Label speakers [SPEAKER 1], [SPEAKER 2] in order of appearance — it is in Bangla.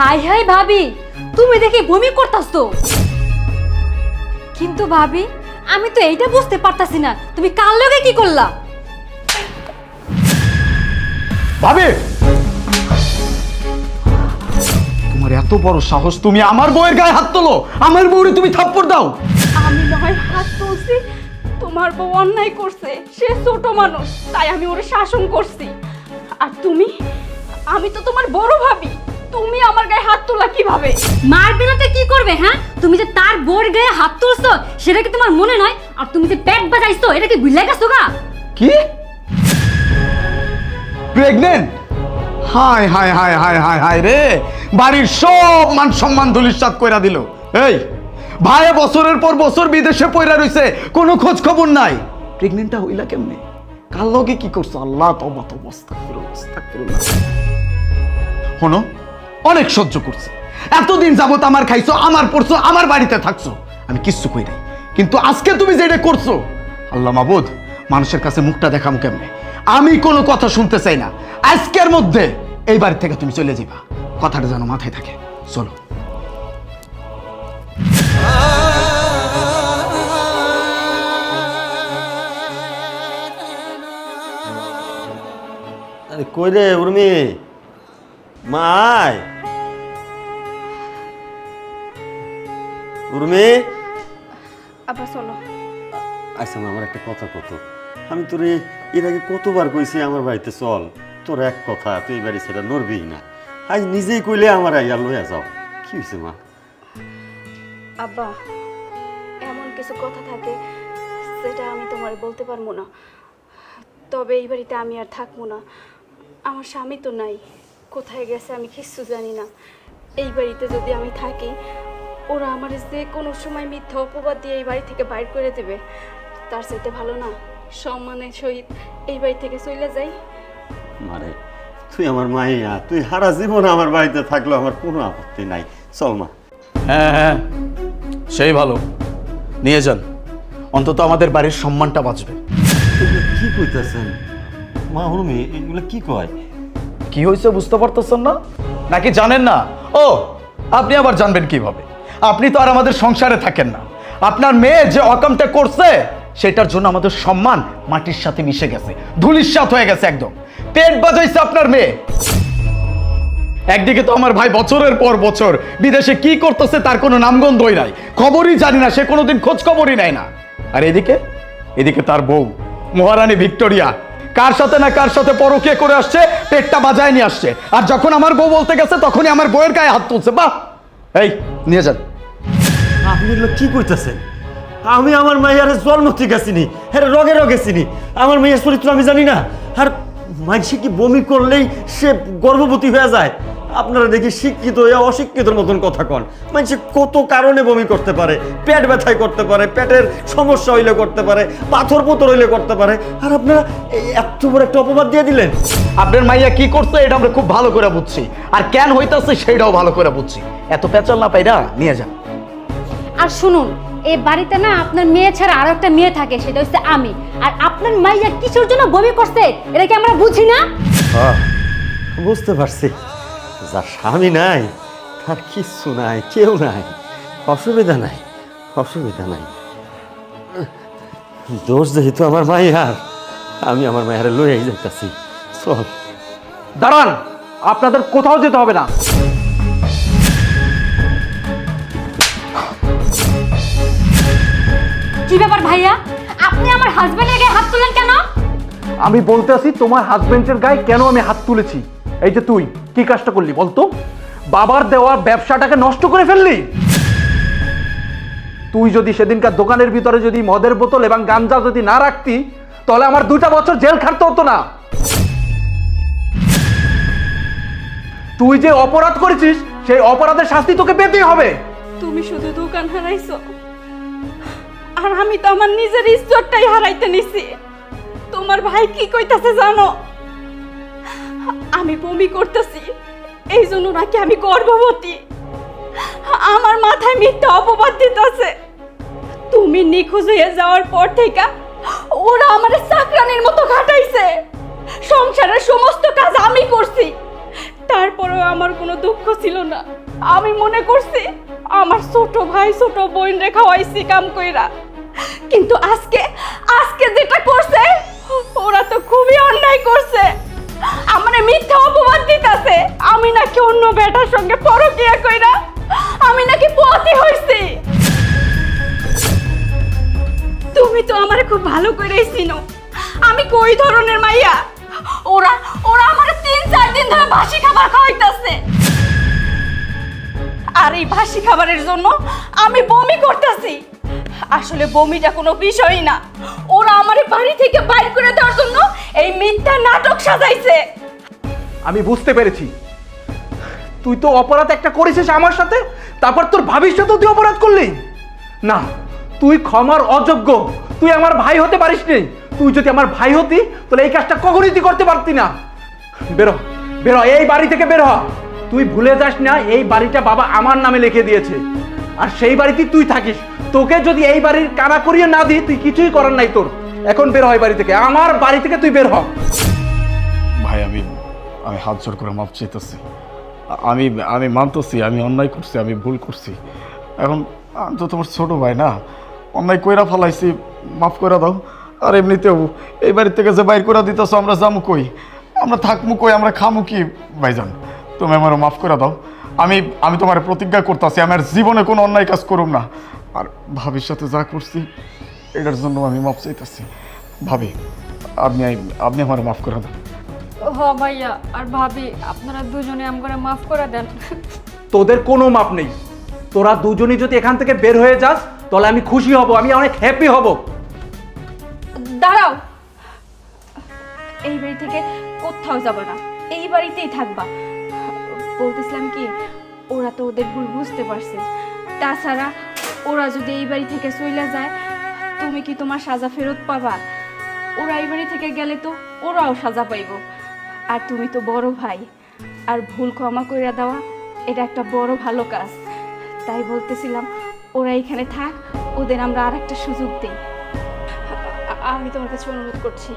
[SPEAKER 1] হাই হাই ভাবি, তুমি দেখি বমি করতাছো। কিন্তু ভাবি, আমি তো এইটা বুঝতে পারতাছি না তুমি কার লগে কি করলা।
[SPEAKER 2] ভাবি, তোমার এত বড় সাহস, তুমি আমার বউয়ের গায়ে হাত তোলো, আমার বউরে তুমি থাপ্পড় দাও।
[SPEAKER 3] আমি নয় হাত তুলছি, তোমার বউ অন্যায় করছে, সে ছোট মানুষ, তাই আমি ওরে শাসন করছি। আর তুমি, আমি তো তোমার বড় ভাবি, তুমি আমার গায়ে হাত তোলা কিভাবে?
[SPEAKER 1] মারবে না তো কি করবে? হ্যাঁ, তুমি যে তার বোর গায়ে হাত তুলছো সেটা কি তোমার মনে নয়? আর তুমি যে পেট বাজাইছো এটা কি ভুলে গেছো গা?
[SPEAKER 2] কি প্রেগনেন্ট? হায় হায় হায় হায় হায় হায় রে, বাড়ির সব মান সম্মান ধুলিসাৎ কইরা দিল। এই ভাই বছরের পর বছর বিদেশে পয়রা রইছে, কোনো খোঁজ খবর নাই। প্রেগনেন্টটা হইলা কেমনে? কার লগে কি করছো? আল্লাহ তওবা তওবা, আস্তাগফিরুল্লাহ আস্তাগফিরুল্লাহ। শোনো, অনেক সহ্য করছি, এতদিন যাবত আমার খাইছো, আমার পড়ছো, আমার বাড়িতে থাকছো, আমি কিচ্ছু কই নাই। কিন্তু আজকে তুমি যেটা করছো, আল্লাহ মাবুদ, মানুষের কাছে মুখটা দেখামু কেমনে? আমি কোনো কথা শুনতে চাই না। আজকের মধ্যে এই বাড়ি থেকে তুমি চলে যাবা, কথাটা যেন মাথায় থাকে। চলো।
[SPEAKER 4] আরে কই রে উর্মি, মাই উর্মি।
[SPEAKER 3] আবার চলো।
[SPEAKER 4] আচ্ছা মা, আমার একটা কথা কত, আমি তোরে এর আগে কতবার কইছি আমার বাড়িতে চল, তোর এক কথা, তুই এই বাড়ি সেটা নড়বি না। আজ নিজেই কইলে আমার আইয়া লইয়া যাও, কি হয়েছে মা?
[SPEAKER 3] আব্বা, এমন কিছু কথা থাকে সেটা আমি তোমার বলতে পারবো না, তবে এই বাড়িতে আমি আর থাকবো না। আমার স্বামী তো নাই, কোথায় গেছে আমি কিচ্ছু জানি না। এই বাড়িতে যদি আমি থাকি, ওরা আমার যে কোনো সময় মিথ্যা অপবাদ দিয়ে এই বাড়ি থেকে বাইর করে দেবে। তার চাইতে ভালো না সম্মানের সহিত এই বাড়ি থেকে চলে যাই।
[SPEAKER 4] মারে, তুই আমার মাইয়া, তুই সারা জীবন আমার বাড়িতে থাকলো আমার কোনো আপত্তি নাই, চল মা।
[SPEAKER 2] হ্যাঁ হ্যাঁ, সেই ভালো, নিয়ে যান, অন্তত আমাদের বাড়ির সম্মানটা বাঁচবে।
[SPEAKER 4] এগুলো কি কইতেছেন মা? উর্মি এগুলো কি কয়?
[SPEAKER 2] কি হয়েছে বুঝতে পারতেছেন না, নাকি জানেন না? ও, আপনি আবার জানবেন কিভাবে? আপনি তো আর আমাদের সংসারে থাকেন না। আপনার মেয়ে যে অকামটা করছে সেটার জন্য আমাদের সম্মান মাটির সাথে মিশে গেছে, ধুলিস্যাৎ হয়ে গেছে একদম। পেট বাজাইছে আপনার মেয়ে। একদিকে তো আমার ভাই বছরের পর বছর বিদেশে কি করতেছে তার কোনো নামগন্ধই নাই, খবরই জানি না, সে কোনোদিন খোঁজ খবরই নেয় না। আর এদিকে তার বউ মহারানী ভিক্টোরিয়া কার সাথে না কার সাথে পরকীয়া করে আসছে, পেটটা বাজায় নিয়ে আসছে। আর যখন আমার বউ বলতে গেছে তখনই আমার বউয়ের গায়ে হাত তুলছে। বাহ, এই নিয়ে যান।
[SPEAKER 4] আপনি এগুলো কি কইতেছেন? আমি আমার মাইয়ারে জন্ম থেকে চিনি, হ্যাঁ রগে রগে চিনি, আমার মাইয়ার চরিত্র আমি জানি না? আর মানুষে কি বমি করলেই সে গর্ভবতী হয়ে যায়? আপনারা দেখি শিক্ষিত হয়ে অশিক্ষিতর মতন কথা কন। মানুষে কত কারণে বমি করতে পারে, পেট ব্যথায় করতে পারে, পেটের সমস্যা হইলে করতে পারে, পাথর পুতর হইলে করতে পারে, আর আপনারা এই এত বড় একটা অপবাদ দিয়ে দিলেন।
[SPEAKER 2] আপনার মাইয়া কি করছে এটা আমরা খুব ভালো করে বুঝছি, আর কেন হইতাছে সেটাও ভালো করে বুঝছি। এত পেঁচাল না পাইরা নিয়ে যান।
[SPEAKER 1] আর শুনুন, এই বাড়িতে না আপনার মেয়ে ছাড়া আরো একটা মেয়ে থাকে, সেটা হচ্ছে আমি। আর আপনার মাইয়া কিসের জন্য বমি করছে এটা কি আমরা বুঝি না?
[SPEAKER 4] বুঝতে পারছি, যার স্বামী নাই তার কিচ্ছু নাই, কেউ নাই, অসুবিধা নাই, অসুবিধা নাই। দোষ যেহেতু আমার মাইয়ার, আমি আমার মায়ের লইয়াই যাইতাছি, চল।
[SPEAKER 2] দাঁড়ান, আপনাদের কোথাও যেতে হবে না।
[SPEAKER 1] কি ব্যাপার ভাইয়া, আপনি আমার হাজবেন্ডের গায়ে হাত তুললেন কেন?
[SPEAKER 5] আমি বলতে আছি তোমার হাজবেন্ডের গায়ে কেন আমি হাত তুলেছি। এই যে তুই কি কাজটা করলি বলতো? বাবার দেওয়া ব্যবসাটাকে নষ্ট করে ফেললি। তুই যদি সেদিনকার দোকানের ভিতরে যদি মদের বোতল এবং গাঞ্জা যদি না রাখতি, তাহলে আমার 2টা বছর জেল খাটতে হতো না। তুই যে অপরাধ করেছিস সেই অপরাধের শাস্তি তোকে পেতেই হবে।
[SPEAKER 3] তুমি শুধু দোকান হারাইছো, আর আমি তো আমার নিজের ইজ্জতটাই হারাইতে নিছি। তোমার ভাই কি কইতাছে জানো? আমি বমি করতেছি এই জন্য নাকি আমি গর্ভবতী। আমার মাথায় মিথ্যা অপবাদ দিতেছে। তুমি নিখোঁজ হয়ে যাওয়ার পর থেকে ওরা আমার চাকরানির মতো খাটাইছে। সংসারের সমস্ত কাজ আমি করছি, তারপরেও আমার কোনো দুঃখ ছিল না। আমি মনে করছি আমার ছোট ভাই ছোট বোন রে খাওয়াইছি কাম কইরা, কিন্তু আজকে আজকে যেটা করছে ওরা তো খুবই অন্যায় করছে। আমারে মিথ্যা অপবাদ দিতেছে আমি নাকি অন্য বেটার সঙ্গে পরকিয়া কইরা আমি নাকি পতি হইছি। তুমি তো আমারে খুব ভালো করেই চিনো আমি কই ধরনের মাইয়া। ওরা ওরা আমারে 3-4 দিন ধরে বাসি খাবার খাওয়াইতাছে, আর এই বাসি খাবারের জন্য আমি বমি করতেছি। আসলে বমিটা কোনো বিষয়ই না, ওরা আমারে বাড়ি থেকে বাইর করে দেওয়ার জন্য এই মিথ্যা নাটক সাজাইছে।
[SPEAKER 5] আমি বুঝতে পেরেছি, তুই তো অপরাধ একটা করেছিস আমার সাথে, তারপর তোর ভাবির সাথেও তুই অপরাধ করলি। না, তুই ক্ষমার অযোগ্য, তুই আমার ভাই হতে পারিস নি। তুই যদি আমার ভাই হতি তাহলে এই কাজটা কখনই তুই করতে পারতি না। বেরো বেরো, এই বাড়ি থেকে বের হ। তুই ভুলে যাস না এই বাড়িটা বাবা আমার নামে লিখে দিয়েছে, আর সেই বাড়িতেই তুই থাকিস। তোকে যদি এই বাড়ির কানা করিয়ে না দিই তুই কিছুই করার নাই তোর। এখন বের হয় বাড়ি থেকে, আমার বাড়ি থেকে তুই বের হ।
[SPEAKER 2] ভাই আমি আমি হাত জোর করে মাপ চাইতেছি। আমি আমি মানতেছি আমি অন্যায় করছি, আমি ভুল করছি। এখন আমি তো তোমার ছোট ভাই না, অন্যায় কইরা ফেলাইছি, মাফ করে দাও। আর এমনিতেও এই বাড়ি থেকে যে বাইর করে দিতেছো আমরা যাবো কই, আমরা থাকবো কই, আমরা খামু কি? ভাইজান তুমি আমারও মাফ করে দাও। আমি আমি তোমার প্রতিজ্ঞা করতেছি আমার জীবনে কোনো অন্যায় কাজ করুম না। আর ভাবির সাথে যা করছি এটার জন্য আমি মাফ চাইতেছি। ভাবি আপনি আপনি আমার মাফ করে দাও।
[SPEAKER 1] হ ভাইয়া আর ভাবি, আপনারা দুজনে আমাকে মাফ করে দেন।
[SPEAKER 5] তোদের কোনো মাপ নেই। তোরা দুজনই যদি এখান থেকে বের হয়ে যাস তাহলে আমি খুশি হব, আমি অনেক হ্যাপি হব।
[SPEAKER 3] দাঁড়াও, এই বাড়ি থেকে কোথাও যাবে না, এই বাড়িতেই থাকবা। বলতেছিলাম কি, ওরা তো ওদের ভুল বুঝতে পারছে। তাছাড়া ওরা যদি এই বাড়ি থেকে চলে যায় তুমি কি তোমার সাজা ফেরত পাবা? ওরা এই বাড়ি থেকে গেলে তো ওরাও সাজা পাইব। আর তুমি তো বড় ভাই, আর ভুল ক্ষমা কইরা দেওয়া এটা একটা বড় ভালো কাজ। তাই বলতেছিলাম ওরা এখানে থাক, ওদের আমরা আর একটা সুযোগ দিই। আমি তোমার কাছে অনুরোধ করছি।